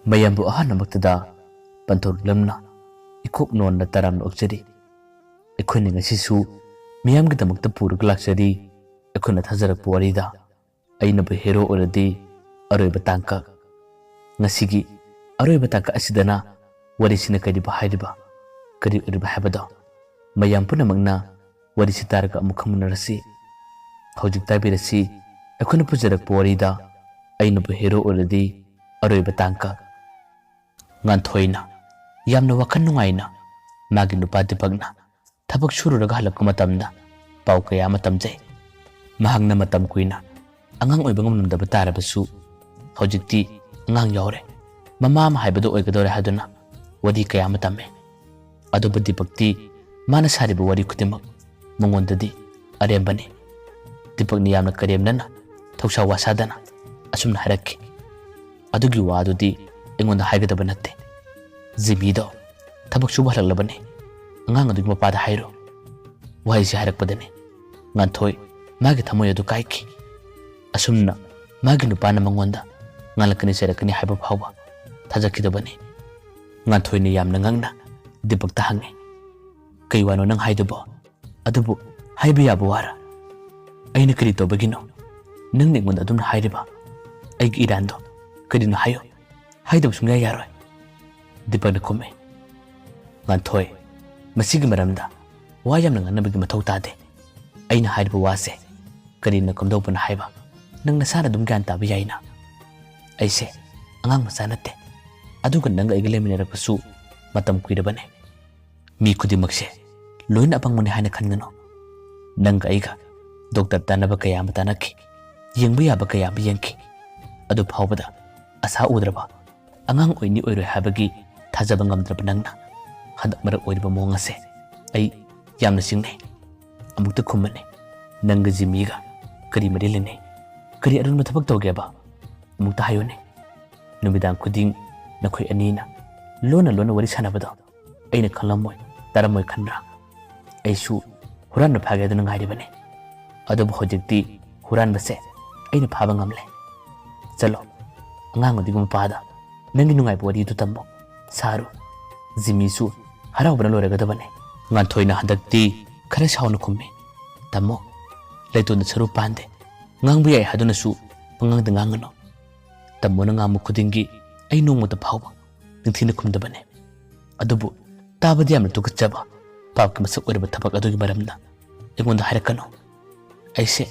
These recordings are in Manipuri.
mayambu ahanamaktada pantor lamna ikop non na taram okjari ekhoni ngasisu miyam gi damakta puruk laksari ekhona thajarak warida aina bu hero oradi aroi batangka ngasigi aroi batangka asidana warisina kadi bahaiba kadi uriba habada mayam puna magna warisi targa amukhamunarasi hojik tabirasi ekhona pujarak warida aina bu hero oradi aroi batangka nganthoi na yamna wakan nungaina magi nupa dipagna thabak sururaga halakku matamna pau kaya matamjai mahangna matam kuina angang oiba ngamnamdaba tarabasu hojikti angang yaure mama ma haibado oigadore haduna wadi kaya matame adoba dipakti mana sariba wari kutimak mongondadi arembani dipakni yamna karemnana thausa wasadana asumna harakki adugi wadudi engonda haigadaba natte Zimido tabak suba halaklabane angang adugi mapada hairo wahisi harakpadane nganthoi magi thamoy adu kaiki asumna magi nupana mangonda ngalakani serakani haiba phawba thajakidabane nganthoi ni yamna ngangna dipak ta hange kaiwano nang haidabo adubu haiba yaba wara aina kari tobagino nang ningonda adumna hairiba aigi irando kadino hayo haidab sungya yaroi dipakna kume nganthoi masigi maramda wayam nang anabagi mathau tade aina hairiba wase karina kamdopana haiba nang nasana dum gyan tabi yaina aise angang masanate aduga nang aigileminarapasu matam kuirabane mi kudimakse loina apangmani haina khangano nang aiga doctor tanaba kaya matanaki yengba yaba kaya yengki adu phawbada asa udraba angang oini oiroi habagi thajaba ngamdraba nangna hadak marak oiriba mongase ai yamna singne amukta khumane nanga jimiga kari marilene kari arun mathabak tawgeba amukta hayone numidang kuding nakhoi anina lona wari sanabada aina khalamoi taramoy khanra aisu huran na phage dun ngairibane adob hojikti huran base aina phaba ngamle chalo angang odigum pada nangi nungai bori tu tambo saru jimisu harau bana lore gadabane nganthoi na hadakti khara sauna khumme tamo leitun saru pande ngangbu yai haduna su pangang da ngangano tamo na ngamu khudingi ai nongmo ta phawba ningthina khumdabane adubu tabadi amna tukachaba papki masak orba thabak adugi maramna engonda hairakano aise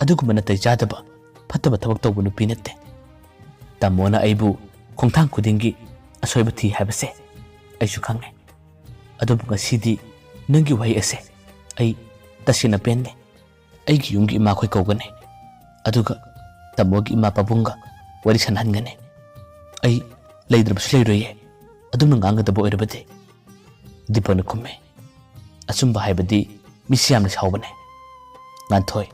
adugu mana tai jadaba phataba thabak tawbu nupi natte tamo na aibu khongthang khudingi asoiba thi habase aisu khangne adubu ngasidi nangi wahi ase ai tasina penne aigi yungi ima khoi kawgane aduga tamogi ima pabunga wari sanhangane ai leidrabsu leiroye adumna ngangadaba oirabade dipana kumme asumba haibadi misiamna sawbane nganthoi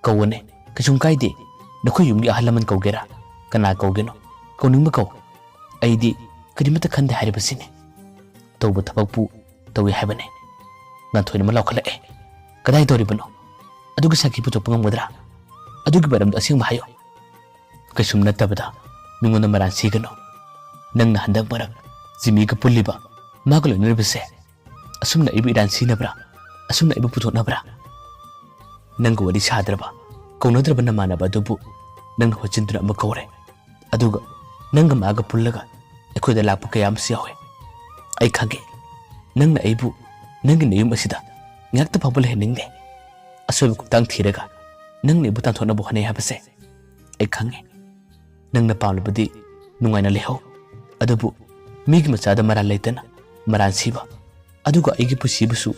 kawone kasum kaide nakhoi yumgi ahalaman kawgera kana kawgeno kawningma kaw aidi kadimata khande haribasine tawba thabakpu tawi haibane nganthoi ma lawkhala kadai doribano aduga saki puto pangamudra adugi baram asing mahayo kasum natabada mingona maran sigano nangna handak barak jimi ka pulliba magalo nirbase asumna ibu iran sinabra asumna ibu puto nabra nang wadi sadraba kaunadraba namana badubu nang hojindra makore aduga nang maga pullaga ekoda lapu kayam siyawe ai khage nangna ibu nang neyum asida ngakta pabul heningde asob kutang thiraga nang ne butan thona bohane habase ai khange nang na pawlbadi nungaina leho adubu migi machada mara leitana maran siba aduga aigi pusibusu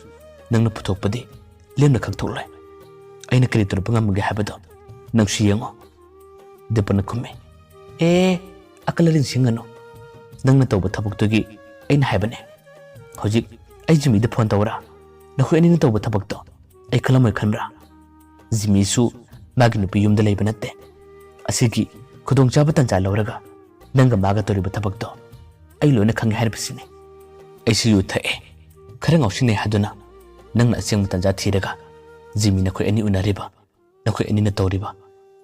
nang na puthokpadi lemna khakthole aina kri tur pangamge habado nang siyango depana kumme akalarin singano nang na tawba thabuktogi aina haibane hojik ai jimi de phone tawra nakhoi ani na tawba thabukto ai khalamoi khanra jimisu magi nupi yumda leiba natte asigi khudong chaba tancha lawraga nanga maga toriba thabakto ai loina khange harbisine aisi yu thae khara ngausine haduna nangna aseng tancha thiraga jimi nakhoi ani unariba nakhoi ani na toriba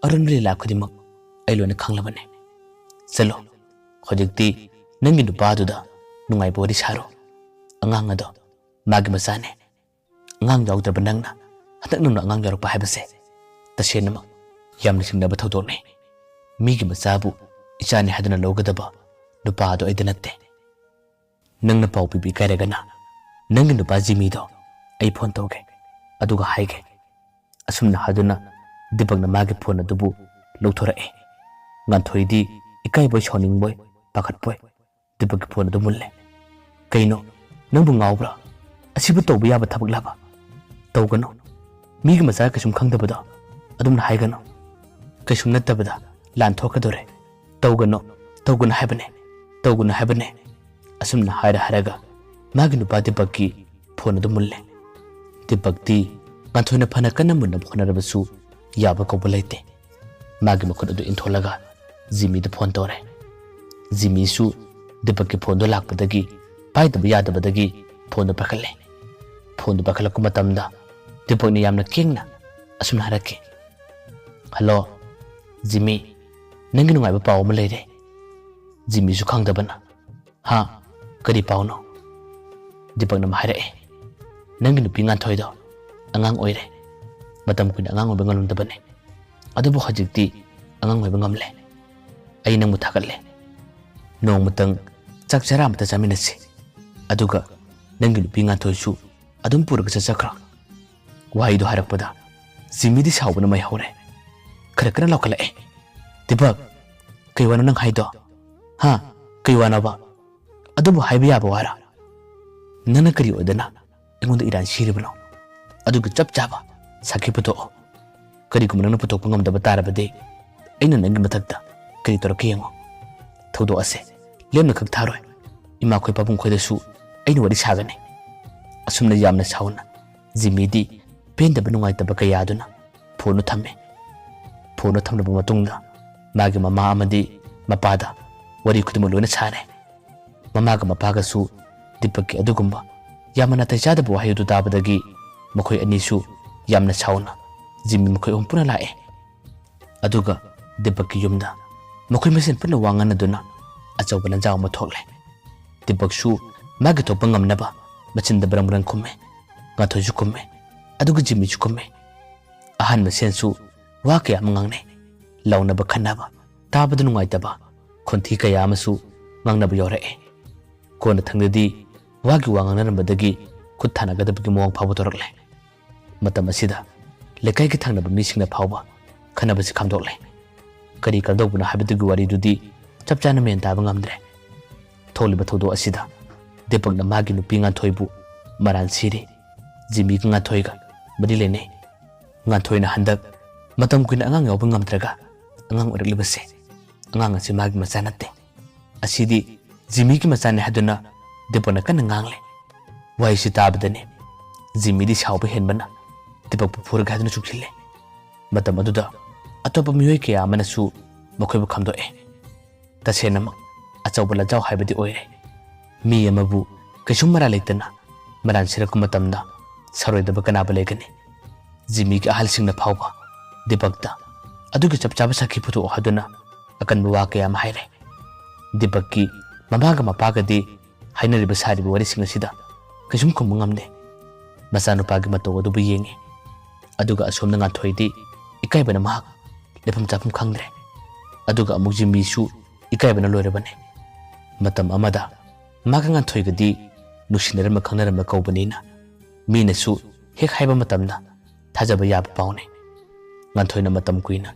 arun ri la khudimak ai loina khanglabane chalo ꯍꯧꯖꯤꯛꯇꯤ ꯅꯪꯒꯤ ꯅꯨꯄꯥꯗꯨꯗ ꯅꯨꯡꯉꯥꯏꯕ ꯋꯥꯔꯤ ꯁꯥꯔꯣ ꯑꯉꯥꯡ ꯑꯗꯣ ꯃꯥꯒꯤ ꯃꯆꯥꯅꯦ ꯑꯉꯥꯡ ꯌꯥꯎꯗ꯭ꯔꯕ ꯅꯪꯅ ꯍꯟꯗꯛ ꯅꯪꯅ ꯑꯉꯥꯡ ꯌꯥꯎꯔꯛꯄ ꯍꯥꯏꯕꯁꯦ ꯇꯁꯦꯡꯅꯃꯛ ꯌꯥꯝꯅ ꯆꯤꯡꯅꯕ ꯊꯧꯗꯣꯛꯅꯤ ꯃꯤꯒꯤ ꯃꯆꯥꯕꯨ ꯏꯆꯥꯅꯤ ꯍꯥꯏꯗꯨꯅ ꯂꯧꯒꯗꯕ ꯅꯨꯄꯥꯗꯣ ꯑꯩꯗ ꯅꯠꯇꯦ ꯅꯪꯅ ꯄꯥꯎ ꯄꯤꯕꯤ ꯀꯥꯏꯔꯒꯅ ꯅꯪꯒꯤ ꯅꯨꯄꯥ ꯖꯤꯃꯤꯗꯣ ꯑꯩ ꯐꯣꯟ ꯇꯧꯒꯦ ꯑꯗꯨꯒ ꯍꯥꯏꯒꯦ ꯑꯁꯨꯝꯅ ꯍꯥꯏꯗꯨꯅ ꯗꯤꯄꯛꯅ ꯃꯥꯒꯤ ꯐꯣꯟ ꯑꯗꯨꯕꯨ ꯂꯧꯊꯣꯔꯛꯑꯦ ꯉꯥꯟꯊꯣꯏꯗꯤ ꯏꯀꯥꯏꯕꯣꯏ ꯁꯥꯎꯅꯤꯡꯕꯣꯏ ꯄꯥꯈꯠꯄꯣꯏ ꯗꯤꯄꯛꯀꯤ ꯐꯣꯟ ꯑꯗꯨ ꯃꯨꯜꯂꯦ ꯀꯩꯅꯣ ꯅꯪꯕꯨ ꯉꯥꯎꯕ꯭ꯔꯥ ꯑꯁꯤꯕꯨ ꯇꯧꯕ ꯌꯥꯕ ꯊꯕꯛ ꯂꯥꯕ ꯇꯧꯒꯅꯨ ꯃꯤꯒꯤ ꯃꯆꯥ ꯀꯩꯁꯨꯝ ꯈꯪꯗꯕꯗꯣ ꯑꯗꯨꯝꯅ ꯍꯥꯏꯒꯅꯨ ꯀꯩꯁꯨꯝ ꯅꯠꯇꯕꯗ ꯂꯥꯟ ꯊꯣꯛꯀꯗꯣꯔꯦ ꯇꯧꯒꯅꯨ ꯇꯧꯒꯅꯨ ꯍꯥꯏꯕꯅꯦ ꯇꯧꯒꯅꯨ ꯍꯥꯏꯕꯅꯦ ꯑꯁꯨꯝꯅ ꯍꯥꯏꯔꯒ ꯃꯥꯒꯤ ꯅꯨꯄꯥ ꯗꯤꯄꯛꯀꯤ ꯐꯣꯟ ꯑꯗꯨ ꯃꯨꯜꯂꯦ ꯗꯤꯄꯛꯇꯤ ꯉꯥꯟꯊꯣꯏꯅ ꯐꯅ ꯀꯟꯅ ꯃꯨꯟꯅꯕ ꯍꯣꯠꯅꯔꯕꯁꯨ ꯌꯥꯕ ꯀꯧꯕ ꯂꯩꯇꯦ ꯃꯥꯒꯤ ꯃꯈꯨꯠ ꯑꯗꯨ ꯏꯟꯊꯣꯜꯂꯒ ꯖꯤꯃꯤꯗ ꯐꯣꯟ ꯇꯧꯔꯦ ꯖꯤꯃꯤꯁꯨ ꯗꯤꯄꯛꯀꯤ ꯐꯣꯟꯗꯣ ꯂꯥꯛꯄꯗꯒꯤ ꯄꯥꯏꯗꯕ ꯌꯥꯗꯕꯗꯒꯤ ꯐꯣꯟꯗꯣ ꯄꯥꯏꯈꯠꯂꯦ ꯐꯣꯟꯗꯣ ꯄꯥꯏꯈꯠꯂꯛꯄ ꯃꯇꯝꯗ ꯗꯤꯄꯛꯅ ꯌꯥꯝꯅ ꯀꯦꯡꯅ ꯑꯁꯨꯝꯅ ꯍꯥꯏꯔꯛꯈꯤ ꯍꯜꯂꯣ ꯖꯤꯃꯤ ꯅꯪꯒꯤ ꯅꯨꯡꯉꯥꯏꯕ ꯄꯥꯎ ꯑꯃ ꯂꯩꯔꯦ ꯖꯤꯃꯤꯁꯨ ꯈꯪꯗꯕꯅ ꯍꯥ ꯀꯔꯤ ꯄꯥꯎꯅꯣ ꯗꯤꯄꯛꯅ ꯍꯥꯏꯔꯛꯑꯦ ꯅꯪꯒꯤ ꯅꯨꯄꯤ ꯉꯥꯟꯊꯣꯏꯗꯣ ꯑꯉꯥꯡ ꯑꯣꯏꯔꯦ ꯃꯇꯝ ꯀꯨꯏꯅ ꯑꯉꯥꯡ ꯑꯣꯏꯕ ꯉꯝꯂꯝꯗꯕꯅꯦ ꯑꯗꯨꯕꯨ ꯍꯧꯖꯤꯛꯇꯤ ꯑꯉꯥꯡ ꯑꯣꯏꯕ ꯉꯝꯂꯦ ꯑꯩ ꯅꯪꯕꯨ ꯊꯥꯒꯠꯂꯦ ꯅꯣꯡꯃꯇꯪ ꯆꯥꯛ ꯆꯔꯥ ꯑꯃꯇ ꯆꯥꯃꯤꯟꯅꯁꯤ ꯑꯗꯨꯒ ꯅꯪꯒꯤ ꯅꯨꯄꯤ ꯉꯥꯟꯊꯣꯏꯁꯨ ꯑꯗꯨꯝ ꯄꯨꯔꯒ ꯆꯠꯆꯈ꯭ꯔꯣ ꯋꯥꯍꯩꯗꯣ ꯍꯥꯏꯔꯛꯄꯗ ꯖꯤꯃꯤꯗꯤ ꯁꯥꯎꯕꯅ ꯃꯩ ꯍꯧꯔꯦ ꯈꯔ ꯂꯥꯎꯈꯠꯂꯛꯑꯦ ꯗꯤꯄꯛ ꯀꯩ ꯋꯥꯅꯣ ꯅꯪ ꯍꯥꯏꯗꯣ ꯍꯥ ꯀꯩ ꯋꯥꯅꯣꯕ ꯑꯗꯨꯕꯨ ꯍꯥꯏꯕ ꯌꯥꯕ ꯋꯥꯔꯥ ꯅꯪꯅ ꯀꯔꯤ ꯑꯣꯏꯗꯅ ꯑꯩꯉꯣꯟꯗ ꯏꯔꯥꯟ ꯁꯤꯔꯤꯕꯅꯣ ꯑꯗꯨꯒ ꯆꯞ ꯆꯥꯕ ꯁꯥꯈꯤ ꯄꯨꯊꯣꯛꯑꯣ ꯀꯔꯤꯒꯨꯝꯕ ꯅꯪꯅ ꯄꯨꯊꯣꯛꯄ ꯉꯝꯗꯕ ꯇꯥꯔꯕꯗꯤ ꯑꯩꯅ ꯅꯪꯒꯤ ꯃꯊꯛꯇ ꯀꯔꯤ ꯇꯧꯔꯛꯀꯦ ꯌꯦꯡꯉꯣ ꯊꯧꯗꯣꯛ ꯑꯁꯦ ꯂꯦꯝꯅ ꯈꯛ ꯊꯥꯔꯣꯏ ꯏꯃꯥꯈꯣꯏ ꯄꯥꯕꯨꯡꯈꯣꯏꯗꯁꯨ ꯑꯩꯅ ꯋꯥꯔꯤ ꯁꯥꯒꯅꯤ ꯑꯁꯨꯝꯅ ꯌꯥꯝꯅ ꯁꯥꯎꯅ ꯖꯤꯃꯤꯗꯤ ꯄꯦꯟꯗꯕ ꯅꯨꯡꯉꯥꯏꯇꯕ ꯀꯌꯥꯗꯨꯅ ꯐꯣꯟꯗꯨ ꯊꯝꯃꯦ ꯐꯣꯟꯗꯨ ꯊꯝꯂꯕ ꯃꯇꯨꯡꯗ ꯃꯥꯒꯤ ꯃꯃꯥ ꯑꯃꯗꯤ ꯃꯄꯥꯗ ꯋꯥꯔꯤ ꯈꯨꯗꯤꯡꯃꯛ ꯂꯣꯏꯅ ꯁꯥꯔꯦ ꯃꯃꯥꯒ ꯃꯄꯥꯒꯁꯨ ꯗꯤꯄꯛꯀꯤ ꯑꯗꯨꯒꯨꯝꯕ ꯌꯥꯝꯅ ꯅꯥꯇꯩ ꯆꯥꯗꯕ ꯋꯥꯍꯩ ꯑꯗꯨ ꯇꯥꯕꯗꯒꯤ ꯃꯈꯣꯏ ꯑꯅꯤꯁꯨ ꯌꯥꯝꯅ ꯁꯥꯎꯅ ꯖꯤꯃꯤ ꯃꯈꯣꯏ ꯑꯍꯨꯝ ꯄꯨꯟꯅ ꯂꯥꯛꯑꯦ ꯑꯗꯨꯒ ꯗꯤꯄꯛꯀꯤ ꯌꯨꯝꯗ ꯃꯈꯣꯏ ꯃꯁꯦꯟ ꯄꯨꯟꯅ ꯋꯥ ꯉꯥꯡꯅꯗꯨꯅ ꯑꯆꯧꯕ ꯂꯟꯖꯥꯎ ꯑꯃ ꯊꯣꯛꯂꯦ ꯗꯤꯄꯛꯁꯨ ꯃꯥꯒꯤ ꯊꯣꯛꯄ ꯉꯝꯅꯕ ꯃꯆꯤꯟꯗ ꯕꯔꯪ ꯕꯔꯪ ꯈꯨꯝꯃꯦ ꯉꯥꯟꯊꯣꯏꯁꯨ ꯈꯨꯝꯃꯦ ꯑꯗꯨꯒ ꯖꯤꯃꯤꯁꯨ ꯈꯨꯝꯃꯦ ꯑꯍꯟ ꯃꯁꯦꯟꯁꯨ ꯋꯥ ꯀꯌꯥ ꯑꯃ ꯉꯥꯡꯅꯩ ꯂꯥꯎꯅꯕ ꯈꯟꯅꯕ ꯇꯥꯕꯗ ꯅꯨꯡꯉꯥꯏꯇꯕ ꯈꯣꯟꯊꯤ ꯀꯌꯥ ꯑꯃꯁꯨ ꯉꯥꯡꯅꯕ ꯌꯥꯎꯔꯛꯑꯦ ꯀꯣꯟꯅ ꯊꯪꯗꯗꯤ ꯋꯥꯒꯤ ꯋꯥ ꯉꯥꯡꯅꯔꯝꯕꯗꯒꯤ ꯈꯨꯠ ꯊꯥꯅꯒꯗꯕꯒꯤ ꯃꯑꯣꯡ ꯐꯥꯎꯕ ꯇꯧꯔꯛꯂꯦ ꯃꯇꯝ ꯑꯁꯤꯗ ꯂꯩꯀꯥꯏꯒꯤ ꯊꯪꯅꯕ ꯃꯤꯁꯤꯡꯅ ꯐꯥꯎꯕ ꯈꯟꯅꯕꯁꯤ ꯈꯥꯝꯗꯣꯛꯂꯦ ꯀꯔꯤ ꯀꯔꯗꯧꯕꯅꯣ ꯍꯥꯏꯕꯗꯨꯒꯤ ꯋꯥꯔꯤꯗꯨꯗꯤ ꯆꯞ ꯆꯥꯅ ꯃꯦꯟ ꯇꯥꯕ ꯉꯝꯗ꯭ꯔꯦ ꯊꯣꯛꯂꯤꯕ ꯊꯧꯗꯣꯛ ꯑꯁꯤꯗ ꯗꯤꯄꯛꯅ ꯃꯥꯒꯤ ꯅꯨꯄꯤ ꯉꯥꯟꯊꯣꯏꯕꯨ ꯃꯔꯥꯟ ꯁꯤꯔꯤ ꯖꯤꯃꯤꯒ ꯉꯥꯟꯊꯣꯏꯒ ꯃꯔꯤ ꯂꯩꯅꯩ ꯉꯥꯟꯊꯣꯏꯅ ꯍꯟꯗꯛ ꯃꯇꯝ ꯀꯨꯏꯅ ꯑꯉꯥꯡ ꯌꯥꯎꯕ ꯉꯝꯗ꯭ꯔꯒ ꯑꯉꯥꯡ ꯑꯣꯏꯔꯛꯂꯤꯕꯁꯦ ꯑꯉꯥꯡ ꯑꯁꯤ ꯃꯥꯒꯤ ꯃꯆꯥ ꯅꯠꯇꯦ ꯑꯁꯤꯗꯤ ꯖꯤꯃꯤꯒꯤ ꯃꯆꯥꯅꯤ ꯍꯥꯏꯗꯨꯅ ꯗꯤꯄꯛꯅ ꯀꯟꯅ ꯉꯥꯡꯂꯦ ꯋꯥꯍꯩꯁꯤ ꯇꯥꯕꯗꯅꯦ ꯖꯤꯃꯤꯗꯤ ꯁꯥꯎꯕ ꯍꯦꯟꯕꯅ ꯗꯤꯄꯛꯄꯨ ꯐꯨꯔꯒ ꯍꯥꯏꯗꯨꯅ ꯆꯨꯞꯁꯤꯜꯂꯦ ꯃꯇꯝ ꯑꯗꯨꯗ ꯑꯇꯣꯞꯄ ꯃꯤꯑꯣꯏ ꯀꯌꯥ ꯑꯃꯅꯁꯨ ꯃꯈꯣꯏꯕꯨ ꯈꯥꯝꯗꯣꯛꯑꯦ ꯇꯁꯦꯡꯅꯃꯛ ꯑꯆꯧꯕ ꯂꯟꯖꯥꯎ ꯍꯥꯏꯕꯗꯤ ꯑꯣꯏꯔꯦ ꯃꯤ ꯑꯃꯕꯨ ꯀꯩꯁꯨꯝ ꯃꯔꯥꯜ ꯂꯩꯇꯅ ꯃꯔꯥꯟ ꯁꯤꯔꯛꯄ ꯃꯇꯝꯗ ꯁꯔꯣꯏꯗꯕ ꯀꯅꯥꯕ ꯂꯩꯒꯅꯤ ꯖꯤꯃꯤꯒꯤ ꯑꯍꯜꯁꯤꯡꯅ ꯐꯥꯎꯕ ꯗꯤꯄꯛꯇ ꯑꯗꯨꯒꯤ ꯆꯞ ꯆꯥꯕ ꯁꯥꯈꯤ ꯄꯨꯊꯣꯛꯑꯣ ꯍꯥꯏꯗꯨꯅ ꯑꯀꯟꯕ ꯋꯥ ꯀꯌꯥ ꯑꯃ ꯍꯥꯏꯔꯦ ꯗꯤꯄꯛꯀꯤ ꯃꯃꯥꯒ ꯃꯄꯥꯒꯗꯤ ꯍꯥꯏꯅꯔꯤꯕ ꯁꯥꯔꯤꯕ ꯋꯥꯔꯤꯁꯤꯡ ꯑꯁꯤꯗ ꯀꯩꯁꯨꯝ ꯈꯨꯝꯕ ꯉꯝꯗꯦ ꯃꯆꯥꯅꯨꯄꯥꯒꯤ ꯃꯇꯧ ꯑꯗꯨꯕꯨ ꯌꯦꯡꯉꯤ ꯑꯗꯨꯒ ꯑꯁꯣꯝꯗ ꯉꯥꯟꯊꯣꯏꯗꯤ ꯏꯀꯥꯏꯕꯅ ꯃꯍꯥꯛ ꯂꯩꯐꯝ ꯆꯥꯐꯝ ꯈꯪꯗ꯭ꯔꯦ ꯑꯗꯨꯒ ꯑꯃꯨꯛ ꯖꯤꯃꯤꯁꯨ ꯏꯀꯥꯏꯕꯅ ꯂꯣꯏꯔꯕꯅꯦ ꯃꯇꯝ ꯑꯃꯗ ꯃꯥꯒ ꯉꯥꯟꯊꯣꯏꯒꯗꯤ ꯅꯨꯡꯁꯤꯅꯔꯝꯕ ꯈꯪꯅꯔꯝꯕ ꯀꯧꯕꯅꯤꯅ ꯃꯤꯅꯁꯨ ꯍꯦꯛ ꯍꯥꯏꯕ ꯃꯇꯝꯗ ꯊꯥꯖꯕ ꯌꯥꯕ ꯄꯥꯎꯅꯤ ꯉꯥꯟꯊꯣꯏꯅ ꯃꯇꯝ ꯀꯨꯏꯅ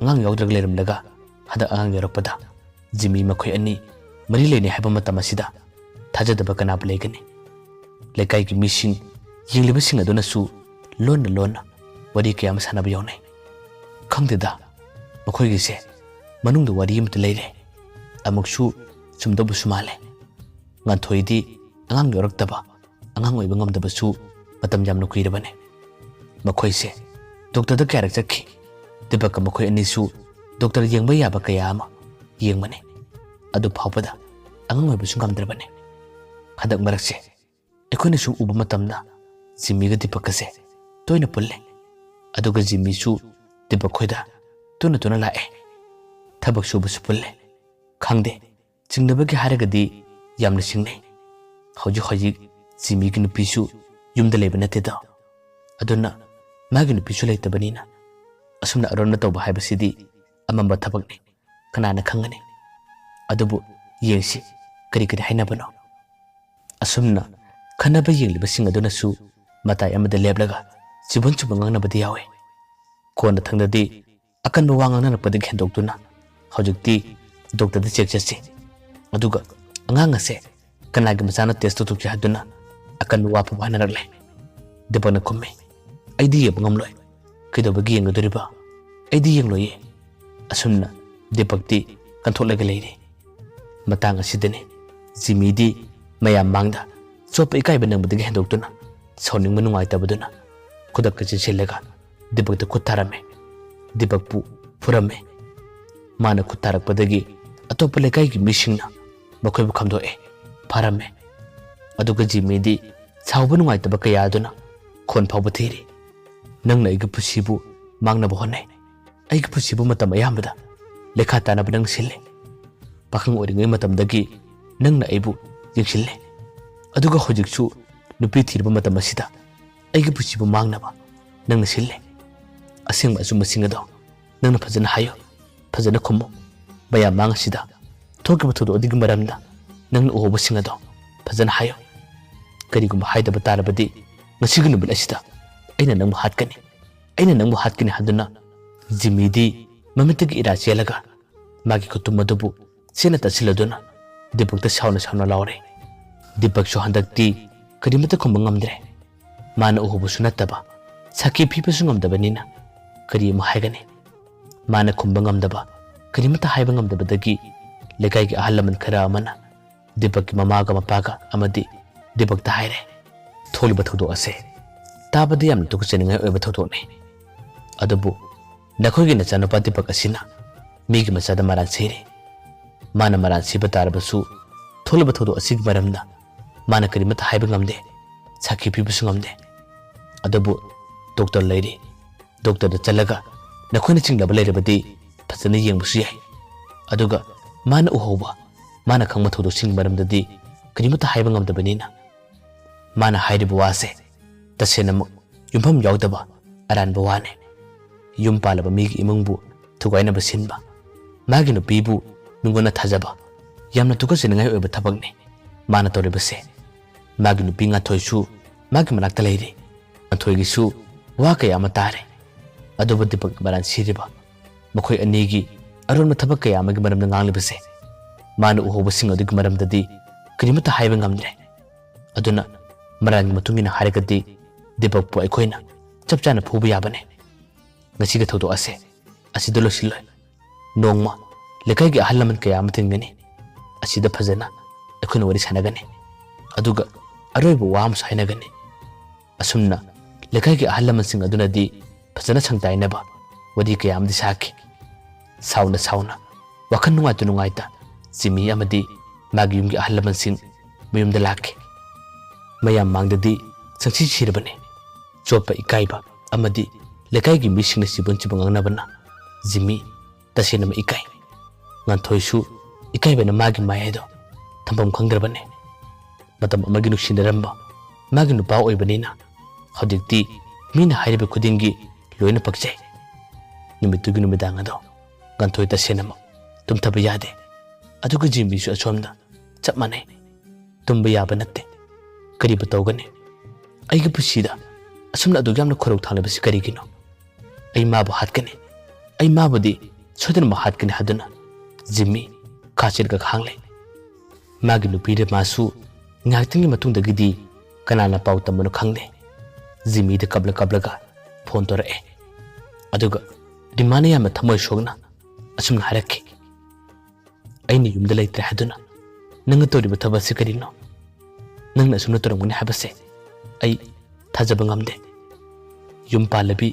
ꯑꯉꯥꯡ ꯌꯥꯎꯗ꯭ꯔꯒ ꯂꯩꯔꯝꯂꯒ ꯍꯟꯗꯛ ꯑꯉꯥꯡ ꯌꯥꯎꯔꯛꯄꯗ ꯖꯤꯃꯤ ꯃꯈꯣꯏ ꯑꯅꯤ ꯃꯔꯤ ꯂꯩꯅꯩ ꯍꯥꯏꯕ ꯃꯇꯝ ꯑꯁꯤꯗ ꯊꯥꯖꯗꯕ ꯀꯅꯥꯕꯨ ꯂꯩꯒꯅꯤ ꯂꯩꯀꯥꯏꯒꯤ ꯃꯤꯁꯤꯡ ꯌꯦꯡꯂꯤꯕꯁꯤꯡ ꯑꯗꯨꯅꯁꯨ ꯂꯣꯟꯅ ꯋꯥꯔꯤ ꯀꯌꯥ ꯑꯃ ꯁꯥꯟꯅꯕ ꯌꯥꯎꯅꯩ ꯈꯪꯗꯦꯗ ꯃꯈꯣꯏꯒꯤꯁꯦ ꯃꯅꯨꯡꯗ ꯋꯥꯔꯤ ꯑꯃꯇ ꯂꯩꯔꯦ ꯑꯃꯨꯛꯁꯨ ꯆꯨꯝꯗꯧꯕꯁꯨ ꯃꯥꯜꯂꯦ ꯉꯥꯟꯊꯣꯏꯗꯤ ꯑꯉꯥꯡ ꯌꯥꯎꯔꯛꯇꯕ ꯑꯉꯥꯡ ꯑꯣꯏꯕ ꯉꯝꯗꯕꯁꯨ ꯃꯇꯝ ꯌꯥꯝꯅ ꯀꯨꯏꯔꯕꯅꯦ ꯃꯈꯣꯏꯁꯦ ꯗꯣꯛꯇꯔꯗ ꯀꯌꯥꯔꯛ ꯆꯠꯈꯤ ꯗꯤꯄꯛꯀ ꯃꯈꯣꯏ ꯑꯅꯤꯁꯨ ꯗꯣꯛꯇꯔ ꯌꯦꯡꯕ ꯌꯥꯕ ꯀꯌꯥ ꯑꯃ ꯌꯦꯡꯕꯅꯦ ꯑꯗꯨ ꯐꯥꯎꯕꯗ ꯑꯉꯥꯡ ꯑꯣꯏꯕꯁꯨ ꯉꯝꯗ꯭ꯔꯕꯅꯦ ꯍꯟꯗꯛ ꯃꯔꯛꯁꯦ ꯑꯩꯈꯣꯏꯅ ꯁꯨꯝ ꯎꯕ ꯃꯇꯝꯗ ꯖꯤꯃꯤꯒ ꯗꯤꯄꯛꯀꯁꯦ ꯇꯣꯏꯅ ꯄꯨꯜꯂꯦ ꯑꯗꯨꯒ ꯖꯤꯃꯤꯁꯨ ꯗꯤꯄꯛ ꯈꯣꯏꯗ ꯇꯣꯏꯅ ꯂꯥꯛꯑꯦ ꯊꯕꯛ ꯁꯨꯕꯁꯨ ꯄꯨꯜꯂꯦ ꯈꯪꯗꯦ Chingnabagi haragadi yamna chingnai. Hojik Jimmy gi nupisu yumda leba nateda. Aduna magi nupisu leitabanina. Asumna aronna tawba haibasidi amamba thabakni. Kanana khangani. Adubu yengsi kari hainabano. Asumna khanaba yenglibasing aduna su matai amada leblaga chibun ngangnabadi yawe. Kona thangdadi akanba wangangnarapadi ghendoktuna. Hojikti doctor da check chasi. Aduga angang ase kanagi masana test to ki haduna akan wapu hanaragle. Depana kumme. Aidi yeb ngamloi. Kidobagi yengadoriba. Aidi yengloye. Asumna depakti kantholaga leire. Matang asidane Jimmy di mayam mangda sopa ikaiba nangmadagi hendoktuna sauning manungaitabaduna kudakka chinsillaga dipakta khuttarame dipakpu furame mana khuttarappadagi atopa lekai gi mishingna makoibu khamdoe farame aduga Jimmy di sauba nungaitaba kayaduna khon phawba thiri nangna aiga pusibu mangnaba honai aiga pusibu matam ayambada lekha tanaba nang sille pakhang oringai matamdagi nangna aibu yengshille aduga hojiksu nupi thirba matam asida aiga pusibu mangnaba nangna sille asing ma sum singado nangna phajana hayo phajana khummo baya mang asida thoki bathudo adig maramda nangna obo singado phajana hayo karigum haida batarabadi ngasigu nubul asida aina nangmu hatkani haduna Jimmy di mamitagi ira chelaga magi kutumadubu sena tasiladuna dipakta sauna laure dipak so handakti karimata khumbangamdre mana uhubu sunataba saki phipa sungamdabanina kari mu haigane mana khumbangamdaba karimata haibangamdabadagi lekai gi ahalaman khara amana dipak mamaga mapaga amadi dipakta haire tholiba thodo ase tabadi yam tuku cheningai oiba thodo ne adabu nakhogi na chanapa dipak asina migi machada maran sire mana maran siba tarabasu tholiba thodo asig maramda mana karimata haiba ngamde saki phiba sungamde adabu doctor leiri doctor da chalaga nakhona chinglaba leirabadi phasana yengbusu yai aduga mana uhoba mana khangma thodo sing maramdadi karimata haiba ngamdabanina mana hairibu wase tasenam yumpham yaudaba aranba wane yum palaba migi imungbu thugaina basinba magi no pibu nungona thajaba yamna tuka seningai oiba thabakne mana toribase magi no pinga thoisu magi manakta leire athoigisu wa kaya amatare adoba dipak baran siriba makhoi anigi aron thabak kaya amagi maramda nganglibase mana uhoba sing adig maramdadi krimata haiba ngamdre aduna marangi matungina harigadi dipak po aikoina chapchana phuba yabane ngasiga thodo ase asidolo siloi nongma lekai gi ahalaman kaya amatingani asida phajana akhuna wari sanagani aduga aroibu wam sainagani asumna lekai gi ahalaman sing aduna di phajana sangtainaba wadi kaya amdi saki sauna wakan nungaita Jimmy amadi magi yumgi ahalaman sing mayumda laki mayam mangdadi sangsi sirabane chopa ikaiba amadi lekai gi mishing na sibon chibangangnabana Jimmy tasenama ikai nganthoi ikaiba magi mayedo thambam khangdrabane matam amagi nuksindaramba magi nupa oibanina hojikti mina hairibe khudingi loina pakjai numitugi numidangado nganthoi tasenama tumthaba yade aduga Jimmy su achomda chap manai tumba yaba natte kariba tawgane aiga pusida asumna adu yamna khorok thalebasi karigino ai mabu hatkane ai mabudi sodan ma hatkane haduna Jimmy khachir ga khangle magi nupire masu ngaktingi matungdagidi kanana pau tamano khangle Jimmy de kabla ga phone tora e aduga dimane yama thamoi shogna asumna harakki aini yumda laitre haduna nanga tori bathabasi karino nangna asumna toranguni habase ai thajaba ngamde yum palabi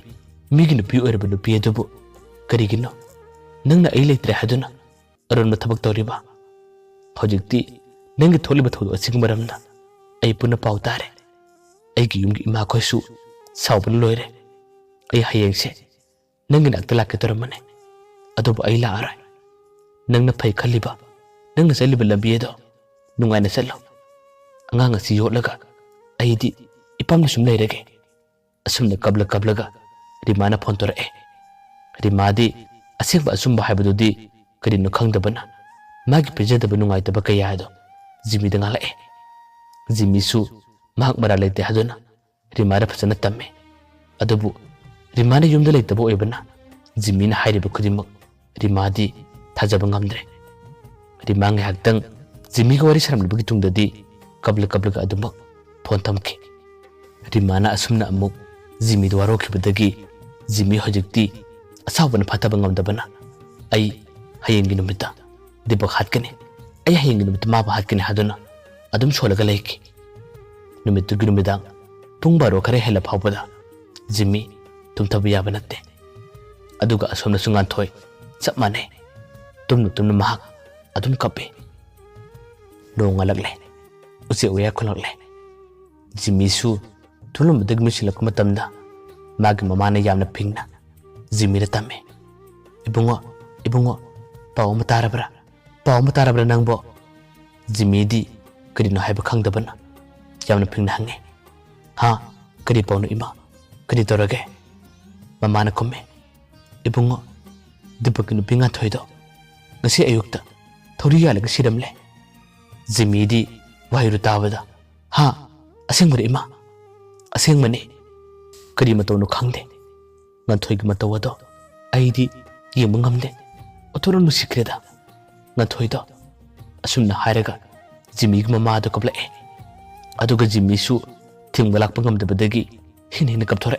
migi nupi oirba nupi adubu karigino nangna ai laitre haduna aron mathabak toriba hojikti nangi tholiba thodo asig maramna ai puna pau tare ai gi yumgi ima khoisu sauban loire ai hayengse nangi nakta lakke toramane adubu ai la arai nangna phai khaliba nang na saliba lambi do nungai na sallo angang asi yotlaga aidi ipam na sum leirage asum na kablaga rimana phone tora rimadi asingba asumba haibadudi kari no khangdabana magi pejadaba nungai taba kaya do jimi da ngala jimi su mahak mara leite haduna rimara phasana tamme adubu rimana yumda leitaba oibana jimi na hairiba khudimak rimadi thajaba ngamdre rimang haktang jimi ga wari saram libagi tungdadi kablaga adumak phone thamki rimana asumna amuk jimi do waro khibadagi jimi hojikti asawbana phataba ngamdabana ai hayeng ginumita dibak hatkani ai hayeng ginumita ma ba hatkani haduna adum sholaga leiki numitu ginumida pung baro kare hela phawbada jimi tumthabu yaba natte aduga asomna sungan thoi chap mane tumnu mahak adum kape donga lagle usi uya kholagle jimi su tulum dag misilak matamda magi mamana yamna pingna jimi ra tame ibungo paw matarabra nangbo jimi di kari no haiba khangdabana yamna pingna hange ha kari pawno ima kari torage mamana komme ibungo dipakinu pinga thoido ngasi ayukta thori yalaga siramle jimi di wairu tabada ha asengmari ima asengmani kari matawno khangde ngathoigi matawado aidi yemba ngamde otoro nusikreda ngathoido asumna hairaga jimi gi mama do kabla aduga jimi su thingbalak pangam de badagi hin kapthora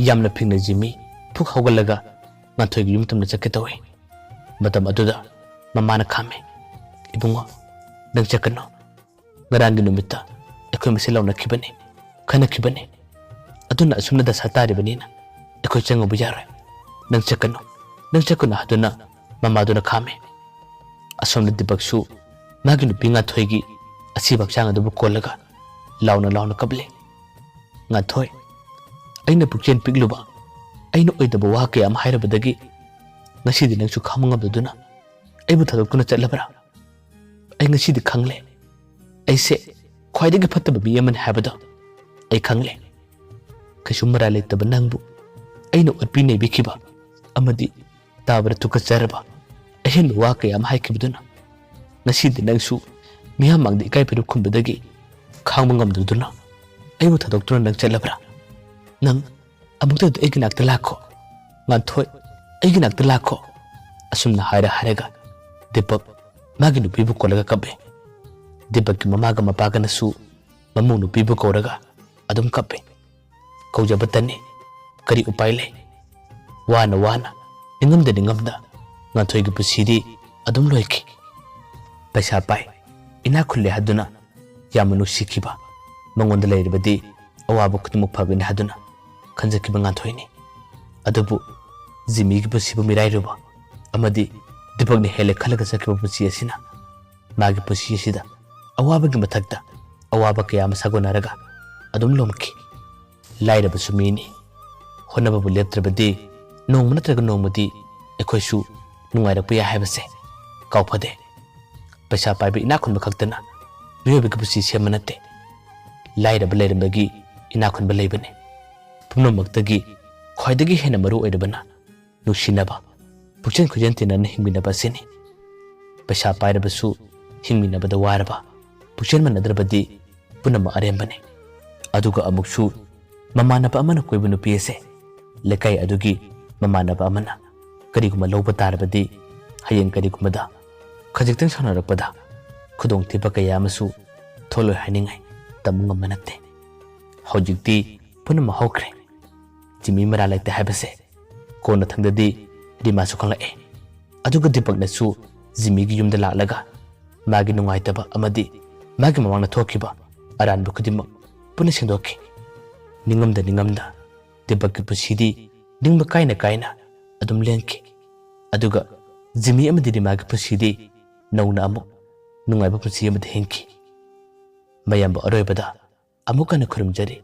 yamna phingna jimi phuk hawgalaga ngathoigi yumtamna chakke tawi matam aduda mamana khame ibungo nang chakano ngarangi numita ekoi misilawna khibani khana khibani aduna asumna da satari banina ekoi chango bujare nang chakano haduna mamaduna khame asomna dibaksu magi nupi nga thoigi asibak changa dubu kolaga launa kable nga thoi aina pukchen pigluba aina oidaba wa ke am hairabadagi ngasidi nangsu khamangabduna aibu thadokuna chatlabra ai ngasidi khangle aise khwaidagi phattaba bi yaman habada ai khangle kashumara letaba nangbu aina utpi nei bikiba amadi tabra tukacharaba ahin wa ke am haikibduna ngasidi nangsu miyam mangdi kai peru khumbadagi khangmangamduduna aibu thadokuna nang chatlabra nang amukta eginak talakho nganthoi eginak talakho asumna hairaga dipak magi nupibu kolaga kabe dipak ki mamaga mapaga nasu mamu nupibu koraga adum kabe kaujabatani kari upai le wana ningamda nganthoi gi pusidi adum loiki paisa pai ina khulle haduna yamanu sikiba mangonda leiribadi awabu kutumuk phagani haduna khanjakiba nganthoi adubu jimi gi pusibu mirairuba amadi dipakni hele khalaga sakiba pusi asina magi pusi asida awaba gi mathakta awaba kaya masagonaraga adum lomki lairaba sumini honaba bu leptrabadi nongmana traga nongmadi ekhoisu nungairakpa ya haibase kaupade paisa paiba ina khunba khaktana riyobi gi pusi semanate lairaba leirambagi ina khunba leibane pumnamaktagi khwaidagi hena maru oirabana nusinaba pukchen khujen tinana hingminaba sini paisa pairabasu hingminabada waraba pukchen manadrabadi punama arembane aduga amuksu mamanaba amana koibu nupi ase lekai adugi mamanaba amana kariguma lawba tarabadi hayeng karigumada khajiktang sanarapada khudong thiba kaya amasu tholoi haningai tamungam manate hojikti punama hokre jimi mara laite haibase kona thangdadi rima su khangla aduga dipak nasu jimi gi yumda laalaga magi nungaitaba amadi magi mamangna thokiba aran bukudimak puna singdoki ningamda dipak gi pusidi ningba kaina adum lenki aduga jimi amadi rima gi pusidi nauna amuk nungaiba pusi amadi henki mayamba aroibada amukana khurumjari